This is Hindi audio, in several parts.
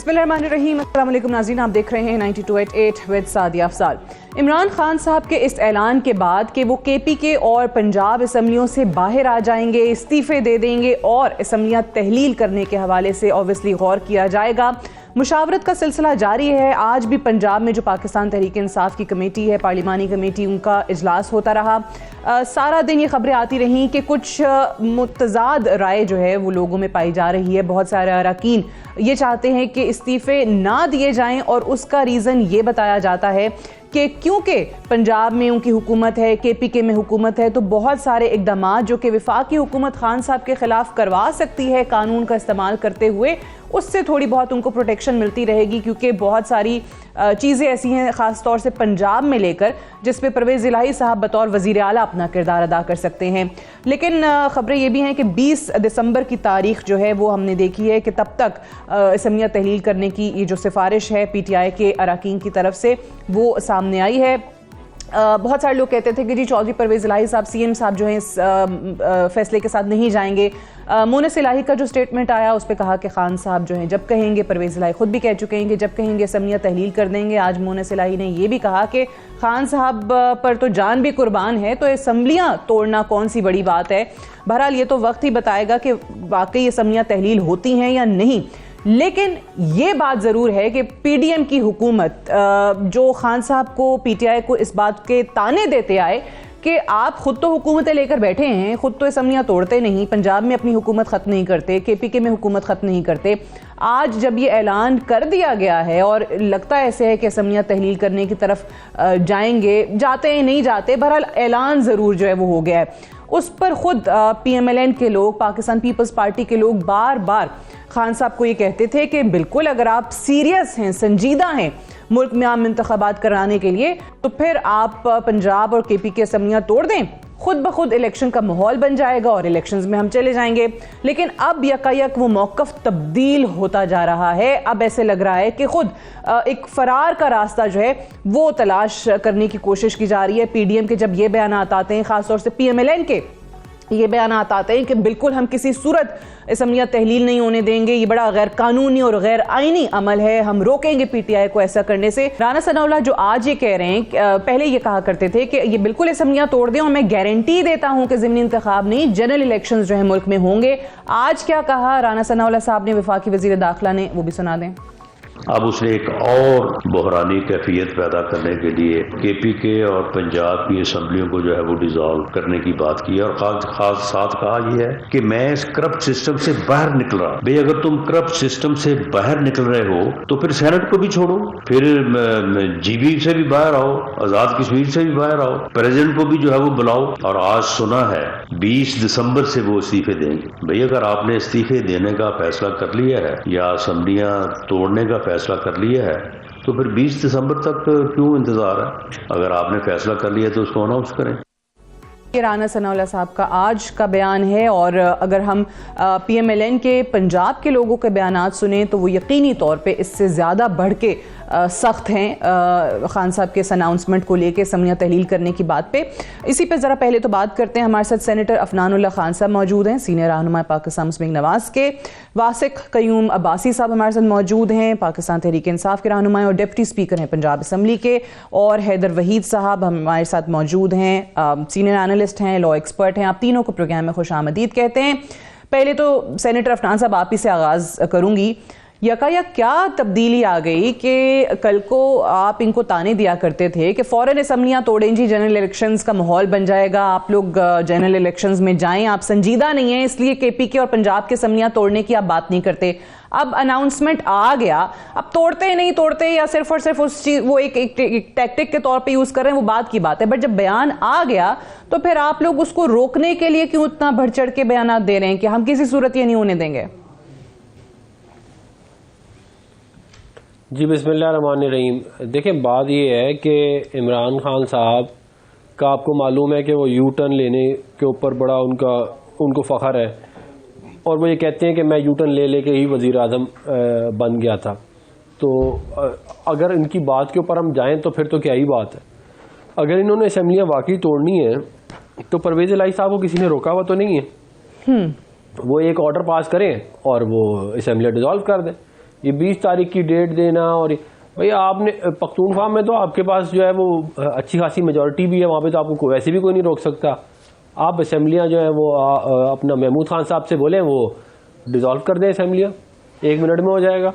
बिस्मिल्लाहिर्रहमानिर्रहीम। अस्सलाम वालेकुम नाज़रीन, आप देख रहे हैं 92.8 विद सादिया अफजाल। इमरान खान साहब के इस ऐलान के बाद कि वो KPK और पंजाब असम्बलियों से बाहर आ जाएंगे, इस्तीफ़े दे देंगे और असम्बलियाँ तहलील करने के हवाले से ऑब्वियसली गौर किया जाएगा। मुशावरत का सिलसिला जारी है। आज भी पंजाब में जो पाकिस्तान तहरीक इंसाफ की कमेटी है, पार्लिमानी कमेटी, उनका इजलास होता रहा। सारा दिन ये खबरें आती रहीं कि कुछ मुतज़ाद राय जो है वो लोगों में पाई जा रही है। बहुत सारे अरकान ये चाहते हैं कि इस्तीफ़े ना दिए जाएं और उसका रीज़न ये बताया जाता है कि क्योंकि पंजाब में उनकी हुकूमत है, KPK में हुकूमत है, तो बहुत सारे इक़दामात जो कि वफाकी हुकूमत खान साहब के ख़िलाफ़ करवा सकती है कानून का इस्तेमाल करते हुए, उससे थोड़ी बहुत उनको प्रोटेक्शन मिलती रहेगी। क्योंकि बहुत सारी चीज़ें ऐसी हैं ख़ास तौर से पंजाब में लेकर जिस पे परवेज़ इलाही साहब बतौर वज़ीर आला अपना किरदार अदा कर सकते हैं। लेकिन ख़बरें ये भी हैं कि 20 दिसंबर की तारीख जो है वो हमने देखी है कि तब तक असम्बलियाँ तहलील करने की ये जो सिफारिश है PTI के अरकान की तरफ से वो सामने आई है। बहुत सारे लोग कहते थे कि जी चौधरी परवेज़ इलाही साहब CM साहब जो हैं इस फैसले के साथ नहीं जाएंगे। मोनस इलाही का जो स्टेटमेंट आया उस पर कहा कि खान साहब जो हैं जब कहेंगे, परवेज़ इलाही खुद भी कह चुके हैं कि जब कहेंगे असम्बलियाँ तहलील कर देंगे। आज मोनस इलाही ने यह भी कहा कि खान साहब पर तो जान भी कुर्बान है, तो असम्बलियाँ तोड़ना कौन सी बड़ी बात है। बहरहाल ये तो वक्त ही बताएगा कि वाकई असम्बलियाँ तहलील होती हैं या नहीं। लेकिन ये बात ज़रूर है कि PDM की हुकूमत जो खान साहब को, PTI को इस बात के ताने देते आए कि आप खुद तो हुकूमतें लेकर बैठे हैं, खुद तो असम्बलियाँ तोड़ते नहीं, पंजाब में अपनी हुकूमत ख़त्म नहीं करते, KPK में हुकूमत ख़त्म नहीं करते। आज जब ये ऐलान कर दिया गया है और लगता ऐसे है कि असम्बलियाँ तहलील करने की तरफ जाएंगे, जाते हैं नहीं जाते, बहरहाल ऐलान ज़रूर जो है वो हो गया है। उस पर ख़ुद PMLN के लोग, पाकिस्तान पीपल्स पार्टी के लोग बार बार खान साहब को ये कहते थे कि बिल्कुल अगर आप सीरियस हैं, संजीदा हैं मुल्क में आम इंतखाबात कराने के लिए, तो फिर आप पंजाब और KPK असम्बलियाँ तोड़ दें, खुद ब खुद इलेक्शन का माहौल बन जाएगा और इलेक्शंस में हम चले जाएंगे। लेकिन अब यकायक वो मौक़िफ़ तब्दील होता जा रहा है। अब ऐसे लग रहा है कि खुद एक फ़रार का रास्ता जो है वो तलाश करने की कोशिश की जा रही है। PDM के जब ये बयान आते हैं, ख़ासतौर से PMLN के ये बयान आते हैं कि बिल्कुल हम किसी सूरत असम्बलियाँ तहलील नहीं होने देंगे, ये बड़ा गैर कानूनी और गैर आईनी अमल है, हम रोकेंगे PTI को ऐसा करने से। राना सनाउल्लाह जो आज ये कह रहे हैं, पहले ये कहा करते थे कि ये बिल्कुल असम्बलियाँ तोड़ दें और मैं गारंटी देता हूँ कि ज़िमनी इंतखाब नहीं, जनरल इलेक्शंस जो है मुल्क में होंगे। आज क्या कहा राना सनाउल्लाह साहब ने, वफाकी वज़ीर दाखिला ने, वो भी सुना दें। अब उसने एक और बहरानी कैफियत पैदा करने के लिए KPK और पंजाब की असम्बलियों को जो है वो डिसॉल्व करने की बात की है। और खास साथ कहा यह है कि मैं इस करप्ट सिस्टम से बाहर निकल रहा। भाई अगर तुम करप्ट सिस्टम से बाहर निकल रहे हो तो फिर सेनेट को भी छोड़ो, फिर GB से भी बाहर आओ, आजाद कश्मीर से भी बाहर आओ, प्रेसिडेंट को भी जो है वो बुलाओ। और आज सुना है 20 दिसंबर से वो इस्तीफे देंगे। भाई अगर आपने इस्तीफे देने का फैसला कर लिया है या असम्बलियाँ तोड़ने का फैसला कर लिया है तो फिर 20 दिसंबर तक क्यों इंतजार है? अगर आपने फैसला कर लिया तो उसको अनाउंस करें। ये राना सनाउल्लाह साहब का आज का बयान है। और अगर हम PMLN के पंजाब के लोगों के बयानात सुने तो वो यकीनी तौर पे इससे ज़्यादा बढ़ के सख्त हैं खान साहब के इस अनाउंसमेंट को लेके, असम्बलियाँ तहलील करने की बात पे। इसी पे ज़रा पहले तो बात करते हैं। हमारे साथ सेनेटर अफनानुल्लाह खान साहब मौजूद हैं, सीनियर रहनुमा पाकिस्तान मुस्लिम लीग नवाज़ के। वासिक क़य्यूम अब्बासी साहब हमारे साथ मौजूद हैं, पाकिस्तान तहरीक इंसाफ के रहनुमा और डिप्टी स्पीकर हैं पंजाब असम्बली के। और हैदर वहीद साहब हमारे साथ मौजूद हैं, सीनियर एनालिस्ट हैं, लॉ एक्सपर्ट हैं। आप तीनों को प्रोग्राम में खुश आमदीद कहते हैं। पहले तो सेनेटर अफनान साहब आप ही से आगाज़ करूँगी। यकायक क्या तब्दीली आ गई कि कल को आप इनको ताने दिया करते थे कि फ़ौरन असम्बलियाँ तोड़ें जी, जनरल इलेक्शंस का माहौल बन जाएगा, आप लोग जनरल इलेक्शंस में जाएं, आप संजीदा नहीं हैं इसलिए KPK और पंजाब के असम्बलियाँ तोड़ने की आप बात नहीं करते। अब अनाउंसमेंट आ गया, अब तोड़ते नहीं तोड़ते या सिर्फ और सिर्फ उस चीज़ वो एक टैक्टिक के तौर पे यूज़ कर रहे हैं, वो बात की बात है। बट जब बयान आ गया तो फिर आप लोग उसको रोकने के लिए क्यों इतना बढ़ चढ़ के बयान दे रहे हैं कि हम किसी सूरत ये नहीं होने देंगे? जी बिस्मिल्लाहिर्रहमानिर्रहीम। देखें बात ये है कि इमरान खान साहब का आपको मालूम है कि वो यू टर्न लेने के ऊपर बड़ा उनको फ़ख्र है और वो ये कहते हैं कि मैं यू टर्न ले के ही वज़ीर आज़म बन गया था। तो अगर इनकी बात के ऊपर हम जाएं तो फिर तो क्या ही बात है। अगर इन्होंने असम्बलियाँ वाकई तोड़नी है तो परवेज़ इलाही साहब को किसी ने रोका हुआ तो नहीं है। वो एक ऑर्डर पास करें और वो असम्बलियाँ डिसॉल्व कर दें। ये 20 तारीख की डेट देना, और भैया आपने पख्तूनख्वा में तो आपके पास जो है वो अच्छी खासी मेजॉरिटी भी है, वहाँ पे तो आपको वैसे भी कोई नहीं रोक सकता। आप असम्बलियाँ जो है वो अपना महमूद खान साहब से बोलें वो डिज़ोल्व कर दें असम्बलियाँ, 1 मिनट में हो जाएगा।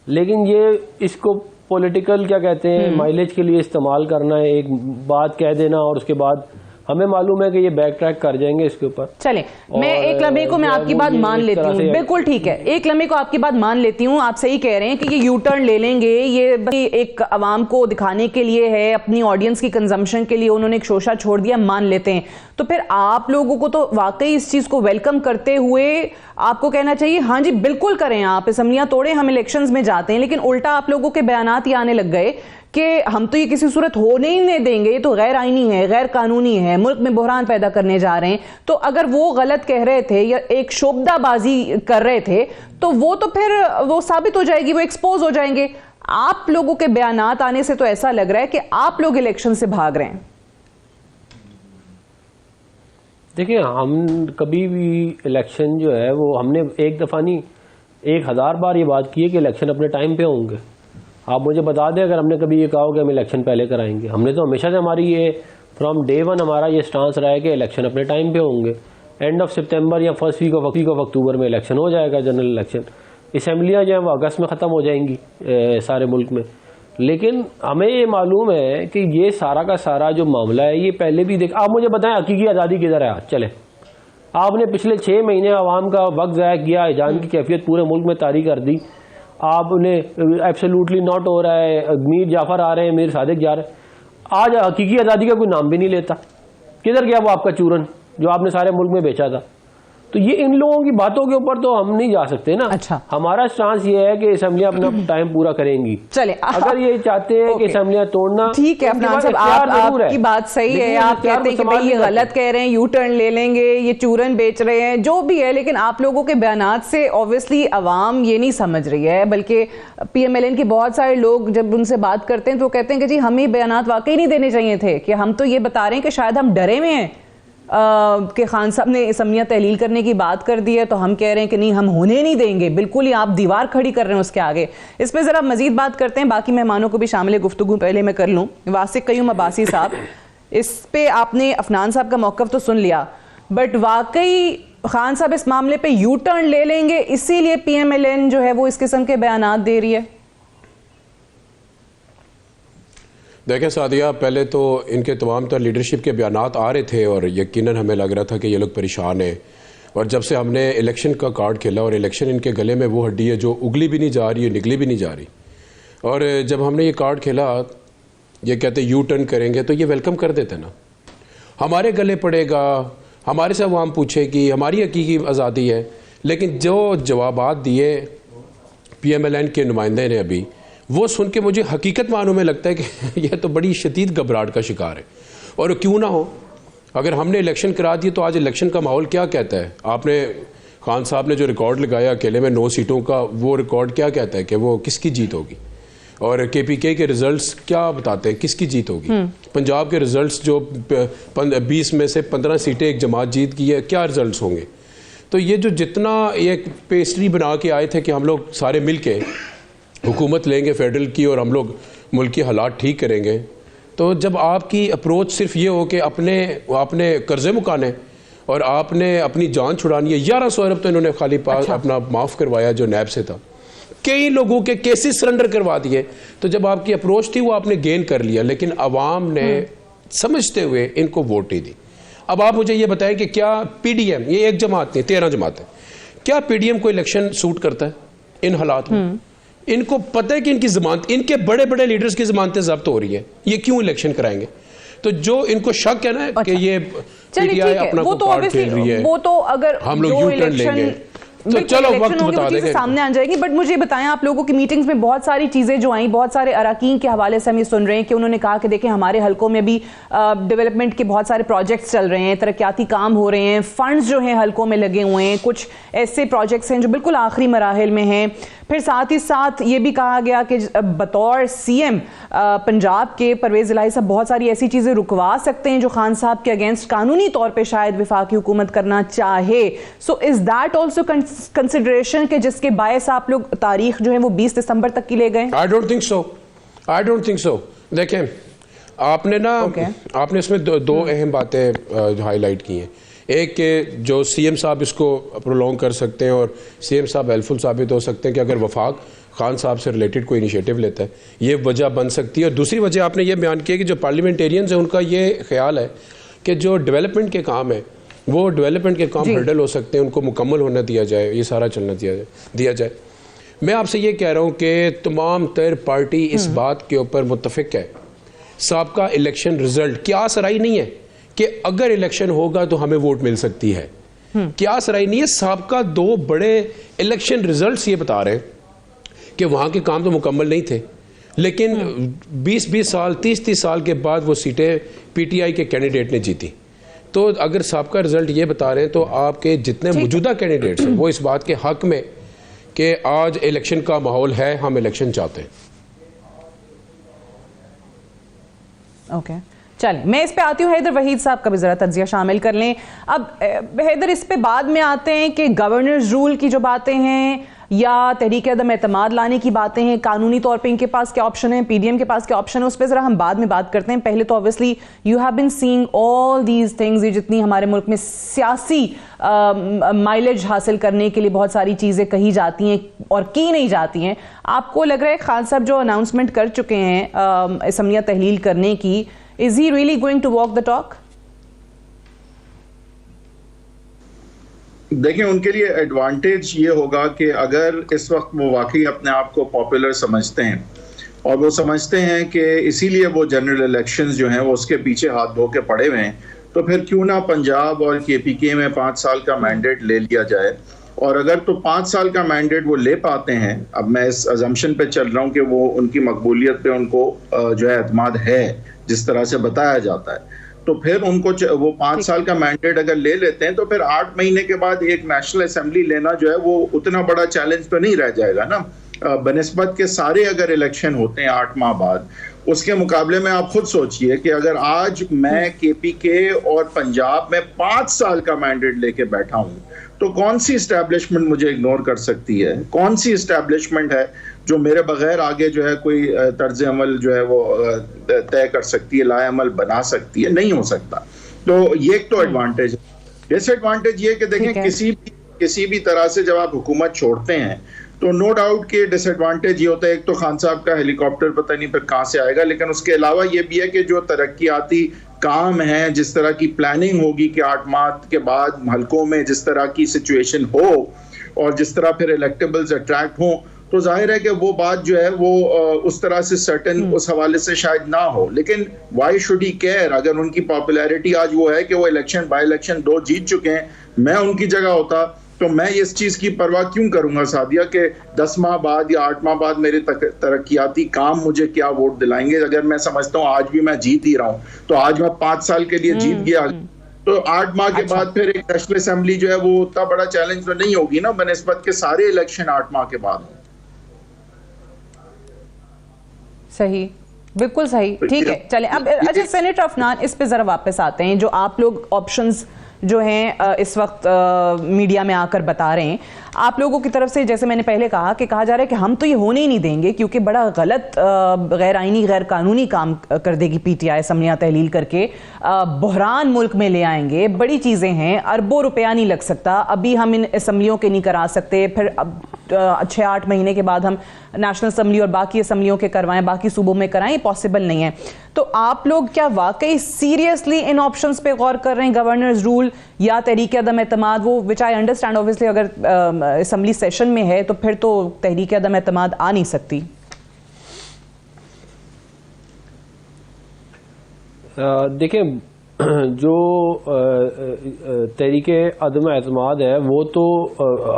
लेकिन ये इसको पॉलिटिकल क्या कहते हैं माइलेज के लिए इस्तेमाल करना है, एक बात कह देना और उसके बाद हमें मालूम है कि ये बैक ट्रैक कर जाएंगे इसके ऊपर। चलें, मैं एक लम्हे को मैं आपकी बात मान लेती हूँ, बिल्कुल ठीक है, एक लम्हे को आपकी बात मान लेती हूँ। आप सही कह रहे हैं कि ये यू टर्न ले लेंगे, ये एक आवाम को दिखाने के लिए है, अपनी ऑडियंस की कंजम्पशन के लिए उन्होंने एक शोशा छोड़ दिया, मान लेते हैं। तो फिर आप लोगों को तो वाकई इस चीज को वेलकम करते हुए आपको कहना चाहिए हाँ जी बिल्कुल करें, आप असम्बलियां तोड़ें, हम इलेक्शंस में जाते हैं। लेकिन उल्टा आप लोगों के बयानात ये आने लग गए कि हम तो ये किसी सूरत होने ही नहीं देंगे, ये तो गैर आईनी है, गैर कानूनी है, मुल्क में बहरान पैदा करने जा रहे हैं। तो अगर वो गलत कह रहे थे या एक शोबदाबाजी कर रहे थे तो वो तो फिर वो साबित हो जाएगी, वो एक्सपोज हो जाएंगे। आप लोगों के बयानात आने से तो ऐसा लग रहा है कि आप लोग इलेक्शन से भाग रहे हैं। देखिए, हम कभी भी इलेक्शन जो है वो हमने एक दफ़ा नहीं 1000 बार ये बात की है कि इलेक्शन अपने टाइम पे होंगे। आप मुझे बता दें अगर हमने कभी ये कहा हो कि हम इलेक्शन पहले कराएंगे। हमने तो हमेशा से हमारी ये फ्रॉम डे वन हमारा ये स्टांस रहा है कि इलेक्शन अपने टाइम पे होंगे। एंड ऑफ सितंबर या फर्स्ट वीक ऑफ अक्टूबर में इलेक्शन हो जाएगा, जनरल इलेक्शन। असम्बलियाँ जो है वो अगस्त में ख़त्म हो जाएंगी सारे मुल्क में। लेकिन हमें ये मालूम है कि ये सारा का सारा जो मामला है ये पहले भी देख। आप मुझे बताएं हकीकी आज़ादी किधर है? चले, आपने पिछले 6 महीने आवाम का वक्त ज़ाया किया, जान की कैफियत पूरे मुल्क में तारी कर दी। आपने एब्सोल्युटली नॉट हो रहा है, मीर जाफर आ रहे हैं, मीर सादिक जा रहे हैं। आज हकीकी आज़ादी का कोई नाम भी नहीं लेता। किधर गया वो आपका चूरन जो आपने सारे मुल्क में बेचा था? तो ये इन लोगों की बातों के ऊपर तो हम नहीं जा सकते ना। अच्छा, हमारा चांस ये है कि असम्बलियां अपना टाइम पूरा करेंगी। चले, अगर ये चाहते हैं कि असम्बलियां तोड़ना, ठीक है। अफनान साहब, आपकी बात सही है, आप कहते हैं कि भाई ये गलत कह रहे हैं, यू टर्न ले लेंगे, ये चूरन बेच रहे हैं, जो भी है। लेकिन आप लोगों के बयानात से ऑब्वियसली अवाम ये नहीं समझ रही है, बल्कि PMLN के बहुत सारे लोग जब उनसे बात करते हैं तो कहते हैं कि जी हमें बयानात वाकई नहीं देने चाहिए थे, कि हम तो ये बता रहे हैं कि शायद हम डरे हुए हैं कि खान साहब ने असम्बलियां तहलील करने की बात कर दी है, तो हम कह रहे हैं कि नहीं हम होने नहीं देंगे। बिल्कुल ही आप दीवार खड़ी कर रहे हैं उसके आगे। इस पर ज़रा मजीद बात करते हैं, बाकी मेहमानों को भी शामिल गुफ्तगू पहले मैं कर लूँ। वासिक कयूम अब्बासी साहब, इस पे आपने अफनान साहब का मौक़िफ़ तो सुन लिया, बट वाकई खान साहब इस मामले पे यू टर्न ले लेंगे, इसीलिए PMLN जो है वो इस किस्म के बयानात दे रही है? देखें सादिया, पहले तो इनके तमाम तर लीडरशिप के बयानात आ रहे थे और यकीनन हमें लग रहा था कि ये लोग परेशान हैं। और जब से हमने इलेक्शन का कार्ड खेला और इलेक्शन इनके गले में वो हड्डी है जो उगली भी नहीं जा रही है, निकली भी नहीं जा रही। और जब हमने ये कार्ड खेला, ये कहते यू टर्न करेंगे, तो ये वेलकम कर देते ना। हमारे गले पड़ेगा, हमारे से अवाम पूछेगी, हमारी हकीकी आज़ादी है। लेकिन जो जवाबात दिए PMLN के नुमाइंदे ने अभी, वो सुन के मुझे हकीकत मानों में लगता है कि यह तो बड़ी शदीद घबराहट का शिकार है। और क्यों ना हो, अगर हमने इलेक्शन करा दिए तो आज इलेक्शन का माहौल क्या कहता है? आपने खान साहब ने जो रिकॉर्ड लगाया अकेले में 9 सीटों का, वो रिकॉर्ड क्या कहता है कि वो किसकी जीत होगी? और KPK के रिजल्ट्स क्या बताते हैं किसकी जीत होगी? पंजाब के रिजल्ट्स जो 20 में से 15 सीटें एक जमात जीत की है, क्या रिजल्ट्स होंगे? तो ये जो जितना एक पेस्ट्री बना के आए थे कि हम लोग सारे मिल के हुकूमत लेंगे फेडरल की और हम लोग मुल्क की हालात ठीक करेंगे, तो जब आपकी अप्रोच सिर्फ ये हो कि आपने कर्जे मुकाने और आपने अपनी जान छुड़ानी है। 1100 अरब तो इन्होंने खाली अपना माफ़ करवाया जो नैब से था, कई लोगों के केसेस सरेंडर करवा दिए। तो जब आपकी अप्रोच थी वो आपने गेन कर लिया, लेकिन अवाम ने समझते हुए इनको वोट ही दी। अब आप मुझे ये बताएं कि क्या PDM, ये एक जमात नहीं 13 जमात है, क्या PDM को इलेक्शन सूट करता है इन हालात में? इनको पता है कि इनकी जमानत, इनके बड़े बड़े लीडर्स की जमानतें जब्त हो रही है, ये क्यों इलेक्शन कराएंगे? तो जो इनको शक है ना कि ये PTI अपना को कार्ड खेल रही है, वो तो अगर हम लोग यू टर्न लेंगे तो चलो वक्त बता देंगे, सामने आ जाएगी। बट मुझे बताएं, आप लोगों की मीटिंग्स में बहुत सारी चीजें जो आई, बहुत सारे अराकीन के हवाले से हम ये सुन रहे हैं कि उन्होंने कहा कि देखें हमारे हलकों में भी डेवलपमेंट के बहुत सारे प्रोजेक्ट्स चल रहे हैं, तरक्याती काम हो रहे हैं, फंड्स जो हैं हलकों में लगे हुए हैं, कुछ ऐसे प्रोजेक्ट्स हैं जो बिल्कुल आखिरी मराहिल में हैं। फिर साथ ही साथ ये भी कहा गया कि बतौर सीएम पंजाब के परवेज इलाही साहब बहुत सारी ऐसी चीजें रुकवा सकते हैं जो खान साहब के अगेंस्ट कानूनी तौर पे शायद विफाकी हुकूमत करना चाहे। So is that also consideration कि जिसके बायस आप लोग तारीख जो है वो 20 दिसंबर तक की ले गए? I don't think so. देखें, आपने ना आपने इसमें दो अहम बातें हाईलाइट की हैं। एक कि जो सीएम साहब इसको प्रोलॉन्ग कर सकते हैं और सीएम साहब हेल्पफुल साबित हो सकते हैं कि अगर वफाक खान साहब से रिलेटेड कोई इनिशिएटिव लेता है, ये वजह बन सकती है। और दूसरी वजह आपने ये बयान किया कि जो पार्लियामेंटेरियंस हैं उनका ये ख्याल है कि जो डेवलपमेंट के काम है वो डेवलपमेंट के काम हर्डल हो सकते हैं, उनको मुकम्मल होना दिया जाए, ये सारा चलना दिया जाए। मैं आपसे ये कह रहा हूँ कि तमाम तर पार्टी इस बात के ऊपर मुत्तफिक है। साबका इलेक्शन रिजल्ट क्या सराई नहीं है कि अगर इलेक्शन होगा तो हमें वोट मिल सकती है, क्या सराई नहीं है। साबका 2 बड़े इलेक्शन रिजल्ट्स ये बता रहे हैं कि वहां के काम तो मुकम्मल नहीं थे, लेकिन 20-20 साल 30-30 साल के बाद वो सीटें पीटीआई के कैंडिडेट ने जीती। तो अगर साबका रिजल्ट ये बता रहे हैं तो आपके जितने मौजूदा कैंडिडेट्स हैं वो इस बात के हक में कि आज इलेक्शन का माहौल है, हम इलेक्शन चाहते हैं। ओके, चलिए मैं इस पे आती हूँ। हैदर वहीद साहब का भी जरा तज्जिया शामिल कर लें। अब हैदर, इस पे बाद में आते हैं कि गवर्नर्स रूल की जो बातें हैं या तहरीक अदम एतमाद लाने की बातें हैं, कानूनी तौर पे इनके पास क्या ऑप्शन है, पीडीएम के पास क्या ऑप्शन है, उस पर जरा हम बाद में बात करते हैं। पहले तो obviously you have been seeing all these things, ये जितनी हमारे मुल्क में सियासी माइलेज हासिल करने के लिए बहुत सारी चीजें कही जाती हैं और की नहीं जाती हैं। आपको लग रहा है खान साहब जो अनाउंसमेंट कर चुके हैं असम्बलियां तहलील करने की, is he really going to walk the talk? देखिए, उनके लिए एडवांटेज ये होगा कि अगर इस वक्त वो वाकई अपने आप को पॉपुलर समझते हैं और वो समझते हैं कि इसीलिए वो जनरल इलेक्शंस जो हैं वो उसके पीछे हाथ धो के पड़े हुए हैं, तो फिर क्यों ना पंजाब और केपीके में 5 साल का मैंडेट ले लिया जाए। और अगर तो 5 साल का मैंडेट वो ले पाते हैं, अब मैं इस अजम्पशन पे चल रहा हूँ कि वो उनकी मकबूलियत पे उनको जो है एतमाद है जिस तरह से बताया जाता है, तो फिर उनको वो 5 साल का मैंडेट अगर ले लेते हैं तो फिर 8 महीने के बाद एक नेशनल असेंबली लेना जो है वो उतना बड़ा चैलेंज तो नहीं रह जाएगा ना, बनिस्बत के सारे अगर इलेक्शन होते हैं 8 माह बाद। उसके मुकाबले में आप खुद सोचिए कि अगर आज मैं केपीके और पंजाब में 5 साल का मैंडेट लेके बैठा हूं तो कौन सी इस्टेब्लिशमेंट मुझे इग्नोर कर सकती है? कौन सी इस्टेब्लिशमेंट है जो मेरे बगैर आगे जो है कोई तर्ज अमल जो है वो तय कर सकती है, लाएअमल बना सकती है? नहीं हो सकता। तो ये एक तो एडवांटेज है। डिसएडवांटेज ये कि देखें, किसी भी तरह से जब आप हुकूमत छोड़ते हैं तो नो डाउट के डिसएडवांटेज ये होता है, एक तो खान साहब का हेलीकॉप्टर पता नहीं फिर कहाँ से आएगा, लेकिन उसके अलावा ये भी है कि जो तरक्याती काम है, जिस तरह की प्लानिंग होगी कि 8 माह के बाद हलकों में जिस तरह की सिचुएशन हो और जिस तरह फिर इलेक्टेबल्स अट्रैक्ट हो, तो जाहिर है कि वो बात जो है वो उस तरह से सर्टेन उस हवाले से शायद ना हो। लेकिन व्हाई शुड ही केयर? अगर उनकी पॉपुलैरिटी आज वो है कि वो इलेक्शन बाय इलेक्शन 2 जीत चुके हैं, मैं उनकी जगह होता तो मैं इस चीज की परवाह क्यों करूंगा सादिया कि 10 माह बाद या 8 माह बाद मेरे तरक्याती काम मुझे क्या वोट दिलाएंगे? अगर मैं समझता हूँ आज भी मैं जीत ही रहा हूँ, तो आज मैं 5 साल के लिए जीत गया, तो 8 माह के बाद फिर एक नेशनल असेंबली जो है वो उतना बड़ा चैलेंज तो नहीं होगी ना, बनिस्बत के सारे इलेक्शन 8 माह के बाद। सही, बिल्कुल सही, ठीक है। चले अब अच्छा सेनेटर अफनान, इस पे जरा वापस आते हैं। जो आप लोग ऑप्शंस जो हैं इस वक्त मीडिया में आकर बता रहे हैं, आप लोगों की तरफ से, जैसे मैंने पहले कहा कि कहा जा रहा है कि हम तो ये होने ही नहीं देंगे क्योंकि बड़ा गलत गैर आईनी गैर कानूनी काम कर देगी पीटीआई असम्बलियां तहलील करके, बहरान मुल्क में ले आएंगे, बड़ी चीज़ें हैं, अरबों रुपया नहीं लग सकता, अभी हम इन असम्बलियों के नहीं करा सकते, फिर अब 6-8 महीने के बाद हम नेशनल असम्बली और बाकी असम्बलियों के करवाएं, बाकी सूबों में कराएं, ये पॉसिबल नहीं है। तो आप लोग क्या वाकई सीरियसली इन ऑप्शंस पे गौर कर रहे हैं, गवर्नर्स रूल या तहरीक अदम एतमाद? वो विच आई अंडरस्टैंड ऑब्वियसली अगर असम्बली सेशन में है तो फिर तो तहरीक अदम एतमाद आ नहीं सकती। देखें, जो तहरीक अदम एतमाद है वो तो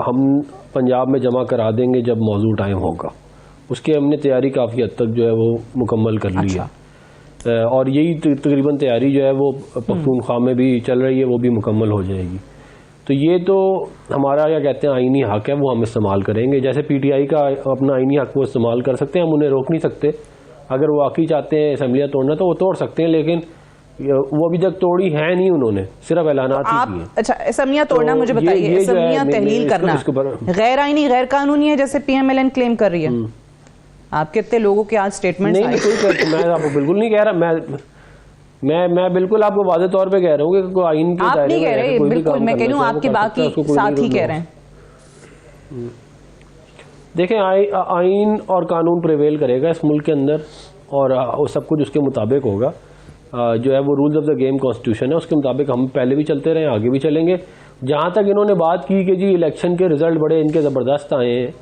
हम पंजाब में जमा करा देंगे जब मौजूद टाइम होगा। उसकी हमने तैयारी काफ़ी हद तक जो है वो मुकम्मल कर ली है, और यही तकरीबन तैयारी जो है वो पख्तूनख्वा में भी चल रही है, वो भी मुकम्मल हो जाएगी। तो ये तो हमारा क्या कहते हैं आईनी हक है, वो हम इस्तेमाल करेंगे। जैसे पीटीआई का अपना आईनी हक वो इस्तेमाल कर सकते हैं, हम उन्हें रोक नहीं सकते। अगर वो वाकई चाहते हैं असम्बलियाँ तोड़ना तो वो तोड़ सकते हैं, लेकिन वो अभी तक तोड़ी है नहीं, उन्होंने सिर्फ ऐलानात ही किए। अच्छा, असम्बलियाँ तोड़ना मुझे बताइए, असम्बलियाँ तहलील करना गैर आईनी गैर कानूनी है जैसे PMLN क्लेम कर रही है? आप कितने लोगों के आज स्टेटमेंट नहीं, मैं आपको बिल्कुल नहीं कह रहा, मैं बिल्कुल आपको वाज़ेह तौर पे कह रहा हूँ कि आइन के आप दायरे नहीं कह रहे, बिल्कुल मैं कह रही हूँ आपके बाकी साथी कह रहे हैं। देखें, आइन और कानून प्रिवेल करेगा इस मुल्क के अंदर, और सब कुछ उसके मुताबिक होगा। जो है वो rules of the game constitution है, उसके मुताबिक हम पहले भी चलते रहे, आगे भी चलेंगे। जहाँ तक इन्होंने बात की कि जी इलेक्शन के रिजल्ट बड़े इनके ज़बरदस्त आए हैं,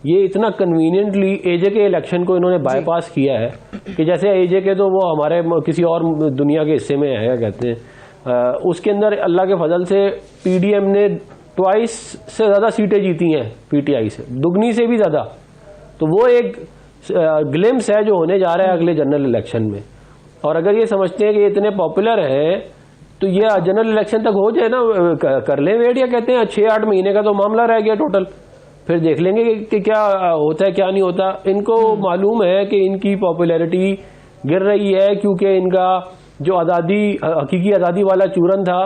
ये इतना कन्वीनियंटली AJK इलेक्शन को इन्होंने बाईपास किया है कि जैसे AJK तो वो हमारे किसी और दुनिया के हिस्से में है, कहते हैं। उसके अंदर अल्लाह के फजल से PDM ने 2 से ज़्यादा सीटें जीती हैं PTI से, दुगनी से भी ज़्यादा। तो वो एक ग्लिम्स है जो होने जा रहा है अगले जनरल इलेक्शन में। और अगर ये समझते हैं कि इतने पॉपुलर हैं तो ये जनरल इलेक्शन तक हो जाए ना, कर लें वेट, या कहते हैं 6-8 महीने का तो मामला रह गया टोटल, फिर देख लेंगे कि क्या होता है क्या नहीं होता। इनको मालूम है कि इनकी पॉपुलैरिटी गिर रही है, क्योंकि इनका जो हकीकी आज़ादी वाला चूरन था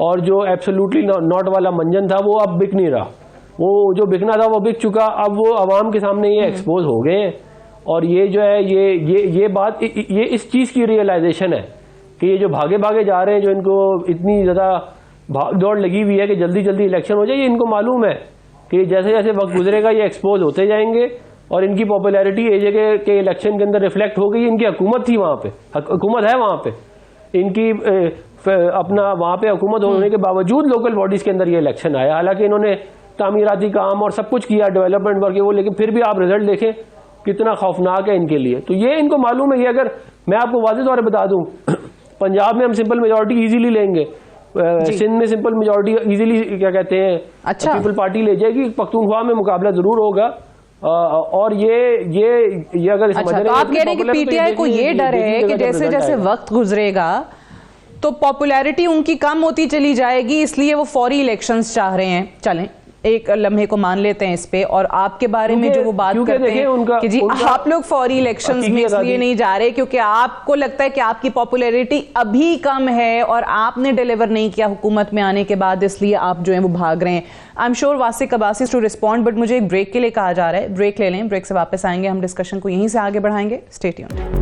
और जो एब्सोल्युटली नॉट वाला मंजन था वो अब बिक नहीं रहा। वो जो बिकना था वो बिक चुका, अब वो आवाम के सामने ये एक्सपोज हो गए हैं। और ये जो है ये बात ये इस चीज़ की रियलाइजेशन है कि ये जो भागे भागे जा रहे हैं, जो इनको इतनी ज़्यादा भाग दौड़ लगी हुई है कि जल्दी जल्दी इलेक्शन हो जाए, ये इनको मालूम है कि जैसे जैसे वक्त गुजरेगा ये एक्सपोज होते जाएंगे और इनकी पॉपुलैरिटी AJK के इलेक्शन के अंदर रिफ्लेक्ट हो गई। इनकी हुकूमत थी वहाँ पे, हुकूमत है वहाँ पे, इनकी अपना वहाँ पे हुकूमत होने के बावजूद लोकल बॉडीज़ के अंदर ये इलेक्शन आया। हालांकि इन्होंने तामीराती काम और सब कुछ किया, डेवलपमेंट वर्क वो, लेकिन फिर भी आप रिजल्ट देखें कितना खौफनाक है इनके लिए। तो ये इनको मालूम है कि अगर मैं आपको वाज़ेह तौर पर बता दूँ, पंजाब में हम सिंपल मेजॉरिटी इजीली लेंगे, सिंध में सिंपल मेजॉरिटी इजीली क्या कहते हैं अच्छा पीपल पार्टी ले जाएगी, पख्तूनख्वा में मुकाबला जरूर होगा। और ये अगर अच्छा, तो आप कह रहे हैं कि PTI को ये डर है कि जैसे जैसे वक्त गुजरेगा तो पॉपुलैरिटी उनकी कम होती चली जाएगी, इसलिए वो फौरी इलेक्शंस चाह रहे हैं। चलें एक लम्हे को मान लेते हैं इस पे, और आपके बारे में जो वो बात करते हैं कि जी आप लोग फौरी इलेक्शंस में इसलिए नहीं जा रहे क्योंकि आपको लगता है कि आपकी पॉपुलैरिटी अभी कम है और आपने डिलीवर नहीं किया हुकूमत में आने के बाद, इसलिए आप जो है वो भाग रहे हैं। I am sure Wasiq Abbasi to respond, but मुझे एक ब्रेक के लिए कहा जा रहा है, ब्रेक ले लें, ब्रेक से वापस आएंगे, हम डिस्कशन को यहीं से आगे बढ़ाएंगे। Stay tuned.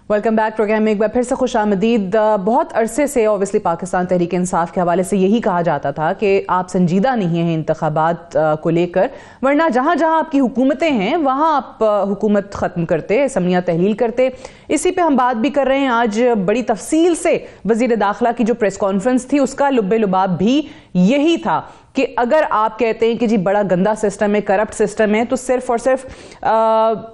Welcome back. Programme में एक बार फिर से खुश आमदीद। बहुत अरसे से ऑब्वियसली पाकिस्तान तहरीक इंसाफ के हवाले से यही कहा जाता था कि आप संजीदा नहीं हैं इंतखाबात को लेकर, वरना जहाँ जहाँ आपकी हुकूमतें हैं वहाँ आप हुकूमत ख़त्म करते, असम्बलियाँ तहलील करते। इसी पे हम बात भी कर रहे हैं। आज बड़ी तफसील से वज़ीर दाखिला की जो प्रेस कॉन्फ्रेंस थी उसका लुब्बे लुबाब भी यही था कि अगर आप कहते हैं कि जी बड़ा गंदा सिस्टम है, करप्ट सिस्टम है, तो सिर्फ और सिर्फ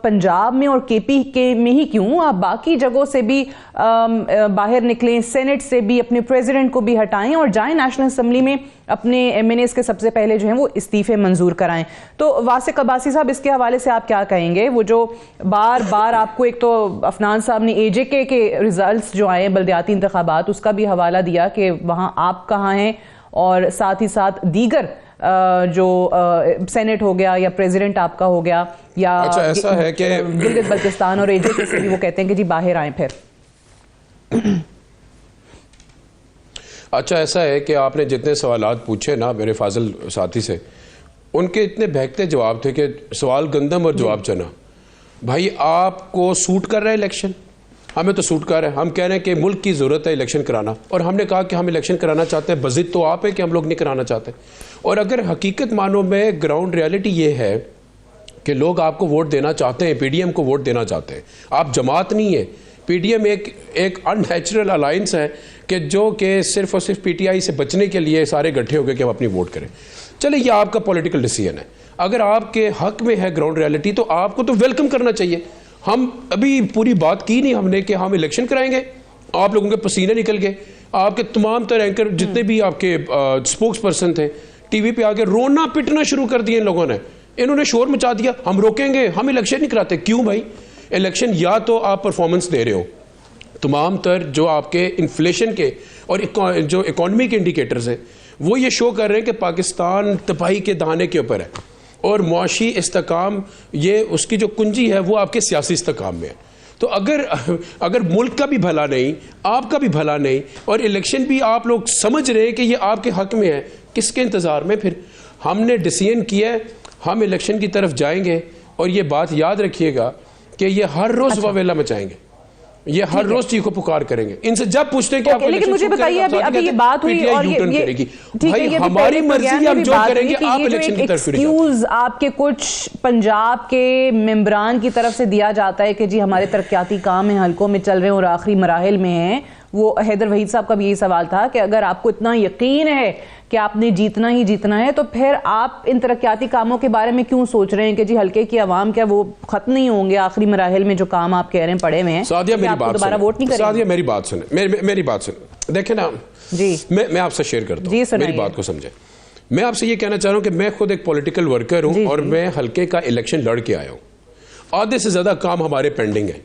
पंजाब में और KP के में ही क्यों, आप बाकी जगहों से भी बाहर निकलें, सेनेट से भी अपने प्रेसिडेंट को भी हटाएं और जाएं नेशनल असम्बली में अपने MNAs के सबसे पहले जो हैं वो इस्तीफे मंजूर कराएं। तो वासिक अब्बासी साहब, इसके हवाले से आप क्या कहेंगे? वो जो बार बार आपको, एक तो अफनान साहब ने AJK के रिजल्ट्स जो आए बल्दियाती इंतखाबात उसका भी हवाला दिया कि वहाँ आप कहाँ हैं, और साथ ही साथ दीगर जो सेनेट हो गया या प्रेसिडेंट आपका हो गया या अच्छा, ऐसा है कि गिलगित बल्तिस्तान और AJK से भी वो कहते हैं कि जी बाहर आए फिर। अच्छा, ऐसा है कि आपने जितने सवालात पूछे ना मेरे फाजिल साथी से, उनके इतने बहकते जवाब थे कि सवाल गंदम और जवाब चना। भाई आपको सूट कर रहा है इलेक्शन? हमें तो सूट कर रहा है। हम कह रहे हैं कि मुल्क की ज़रूरत है इलेक्शन कराना, और हमने कहा कि हम इलेक्शन कराना चाहते हैं, बज़िद तो आप है कि हम लोग नहीं कराना चाहते। और अगर हकीकत मानों में ग्राउंड रियलिटी ये है कि लोग आपको वोट देना चाहते हैं, PDM को वोट देना चाहते हैं, आप जमात नहीं है। PDM एक अननेचुरल अलायंस है कि जो कि सिर्फ और सिर्फ PTI से बचने के लिए सारे इकट्ठे हो गए कि हम अपनी वोट करें। चले, ये आपका पॉलिटिकल डिसीजन है। अगर आपके हक में है ग्राउंड रियलिटी तो आपको तो वेलकम करना चाहिए। हम अभी पूरी बात की नहीं हमने कि हम इलेक्शन कराएंगे, आप लोगों के पसीने निकल गए, आपके तमाम तरह एंकर जितने भी आपके स्पोक्स पर्सन थे टीवी पे आके रोना पिटना शुरू कर दिया इन लोगों ने, इन्होंने शोर मचा दिया हम रोकेंगे, हम इलेक्शन नहीं कराते। क्यों भाई? इलेक्शन या तो आप परफॉर्मेंस दे रहे हो, तमाम तर जो आपके इन्फ्लेशन के और जो इकोनॉमी के इंडिकेटर्स हैं वो ये शो कर रहे हैं कि पाकिस्तान तबाही के दहाने के ऊपर है और मुआशी इस्तेकाम ये उसकी जो कुंजी है वो आपके सियासी इस्तेकाम में है। तो अगर मुल्क का भी भला नहीं, आपका भी भला नहीं और इलेक्शन भी आप लोग समझ रहे हैं कि ये आपके हक में है, किसके इंतज़ार में? फिर हमने डिसीजन किया है हम इलेक्शन की तरफ जाएंगे और ये बात याद रखिएगा कि ये हर रोज़ वावेला मचाएंगे, ये हर रोज चीखो पुकार करेंगे। इनसे जब पूछते हैं कि आपको लेकिन मुझे बताइए अभी ये बात हुई और ये भाई हमारी मर्जी हम जो करेंगे आप इलेक्शन की तरफ एक्सक्यूज आपके कुछ पंजाब के मेंबरान की तरफ से दिया जाता है कि जी हमारे तरक्याती काम है हलकों में चल रहे हैं और आखिरी मराहिल में हैं। वो हैदर वहीद साहब का भी यही सवाल था कि अगर आपको इतना यकीन है कि आपने जीतना ही जीतना है तो फिर आप इन तरक्याती कामों के बारे में क्यों सोच रहे हैं कि जी हल्के की आवाम क्या वो खत्म नहीं होंगे आखिरी मराहिल में जो काम आप कह रहे हैं पड़े हुए हैं? सादिया मेरी बात दोबारा वोट नहीं करेंगे? सादिया मेरी बात सुने, मेरी बात सुने, देखें ना जी मैं आपसे शेयर करता हूँ, मेरी बात को समझे। मैं आपसे ये कहना चाह रहा हूँ कि मैं खुद एक पॉलिटिकल वर्कर हूँ और मैं हल्के का इलेक्शन लड़ के आया हूँ। आधे से ज्यादा काम हमारे पेंडिंग है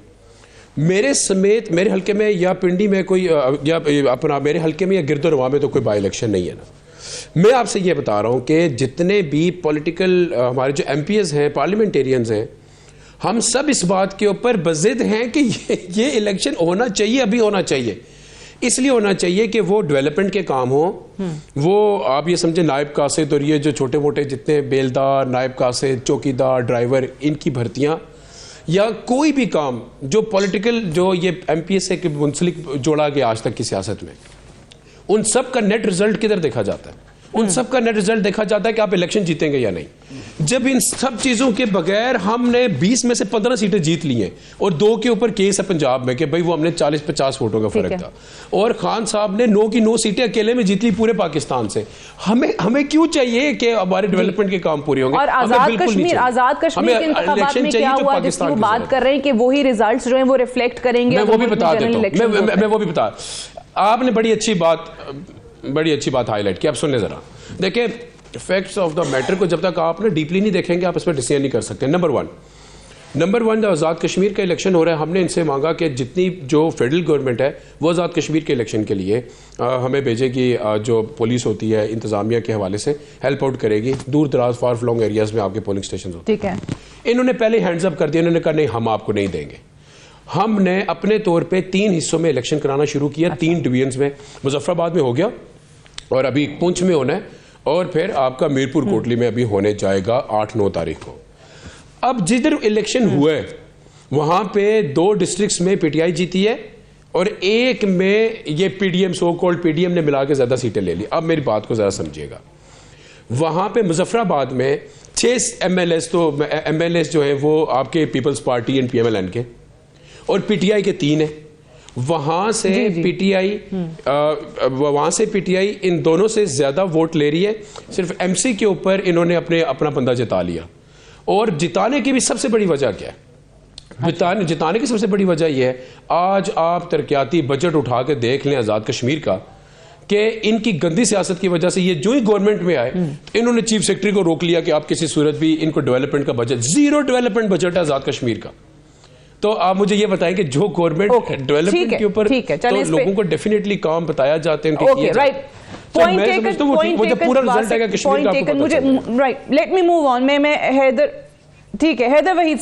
मेरे समेत। मेरे हल्के में या पिंडी में कोई या अपना मेरे हल्के में या गिरदोनवा में तो कोई बाई इलेक्शन नहीं है ना। मैं आपसे ये बता रहा हूँ कि जितने भी पॉलिटिकल हमारे जो एमपीएस हैं, पार्लियामेंटेरियंस हैं, हम सब इस बात के ऊपर बज़िद हैं कि ये इलेक्शन होना चाहिए, अभी होना चाहिए। इसलिए होना चाहिए कि वो डेवलपमेंट के काम हो, वो आप ये समझे नायब कासिद और ये जो छोटे मोटे जितने बेलदार, नायब कासिद, चौकीदार, ड्राइवर, इनकी भर्तियां या कोई भी काम जो पॉलिटिकल जो ये एमपीएस से मुंसलिक जोड़ा गया आज तक की सियासत में, उन सब का नेट रिजल्ट किधर देखा जाता है? उन सब का नेट रिजल्ट देखा जाता है कि आप इलेक्शन जीतेंगे या नहीं। जब इन सब चीजों के बगैर हमने 20 में से 15 सीटें जीत ली हैं और 2 के ऊपर केस है पंजाब में कि भाई वो हमने 40-50 वोटों का फर्क था, और खान साहब ने 9 की 9 सीटें अकेले में जीत ली पूरे पाकिस्तान से। हमें क्यों चाहिए कि हमारे डेवलपमेंट के काम पूरे होंगे? और आजाद कश्मीर के इंतखाबात में क्या हुआ जिसकी वो बात कर रहे हैं कि वही रिजल्ट्स जो हैं वो रिफ्लेक्ट करेंगे? मैं वो भी बता देता हूं, मैं वो भी बता। आपने बड़ी अच्छी बात हाईलाइट की। आप सुनने जरा, देखिए फैक्ट्स ऑफ द मैटर को जब तक आप डीपली नहीं देखेंगे आप इस पर डिसीजन नहीं कर सकते। नंबर वन आज़ाद कश्मीर का इलेक्शन हो रहा है। हमने इनसे मांगा कि जितनी जो फेडरल गवर्नमेंट है वो आज़ाद कश्मीर के इलेक्शन के लिए हमें भेजेगी, जो पुलिस होती है इंतजामिया के हवाले से हेल्प आउट करेगी दूर दराज फार फ्लॉन्ग एरियाज में आपके पोलिंग स्टेशन होते हैं। इन्होंने पहले हैंड्स अप कर दिया, इन्होंने कहा नहीं हम आपको नहीं देंगे। हमने अपने तौर पे 3 हिस्सों में इलेक्शन कराना शुरू किया, 3 डिवीजन्स में। मुजफ्फराबाद में हो गया और अभी पुंछ में होना है और फिर आपका मीरपुर कोटली में अभी होने जाएगा 8-9 तारीख को। अब जिधर इलेक्शन हुए वहां पे 2 डिस्ट्रिक्ट्स में पीटीआई जीती है और 1 में ये पीडीएम, सो कॉल्ड पीडीएम ने मिला के ज्यादा सीटें ले ली। अब मेरी बात को जरा समझिएगा, वहां पे मुजफ्फराबाद में 6 एमएलएस जो है वो आपके पीपल्स पार्टी एंड पीएमएलएन के और पीटीआई के 3 है। वहां से पीटीआई इन दोनों से ज्यादा वोट ले रही है। सिर्फ एमसी के ऊपर इन्होंने अपना बंदा जिता लिया। और जिताने की भी सबसे बड़ी वजह क्या है? जिताने की सबसे बड़ी वजह यह है, आज आप तरक्याती बजट उठा के देख लें आजाद कश्मीर का, कि इनकी गंदी सियासत की वजह से ये जो ही गवर्नमेंट में आए इन्होंने चीफ सेक्रेटरी को रोक लिया कि आप किसी सूरत भी इनको डेवलपमेंट का बजट, 0 डेवलपमेंट बजट है आजाद कश्मीर का। तो आप मुझे ये बताएं कि जो गवर्नमेंट डेवलपमेंट के ऊपर तो लोगों को डेफिनेटली काम बताया जाते हैं उनके राइट पॉइंट टेकन, पूरा रिजल्ट आएगा कश्मीर का मुझे right. Let me move on. मैं हैदर, ठीक है हैदर वहीद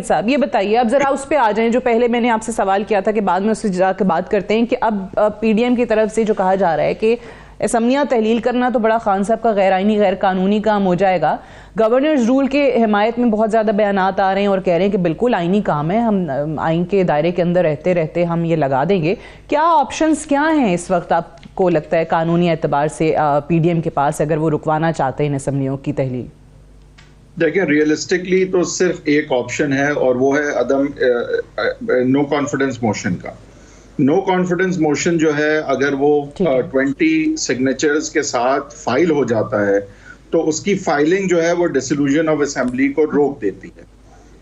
साहब ये बताइए, अब जरा उस पे आ जाएं जो पहले मैंने आपसे सवाल किया था कि बाद में उससे जाकर बात करते हैं कि अब पीडीएम की तरफ से जो कहा जा रहा है कि असम्बलियाँ तहलील करना तो बड़ा खान साहब का गैर आइनी गैर कानूनी काम हो जाएगा। गवर्नर्स रूल के हिमायत में बहुत ज़्यादा बयानात आ रहे हैं और कह रहे हैं कि बिल्कुल आइनी काम है, हम आइन के दायरे के अंदर रहते रहते हम ये लगा देंगे। क्या ऑप्शंस क्या हैं इस वक्त आपको लगता है कानूनी एतबार से पीडीएम के पास अगर वो रुकवाना चाहते हैं इन असम्बलियों की तहलील? देखिए रियलिस्टिकली तो सिर्फ एक ऑप्शन है और वो है नो कॉन्फिडेंस मोशन का। नो कॉन्फिडेंस मोशन जो है अगर वो 20 सिग्नेचर्स के साथ फाइल हो जाता है तो उसकी फाइलिंग जो है वो डिसोल्यूशन ऑफ असेंबली को रोक देती है।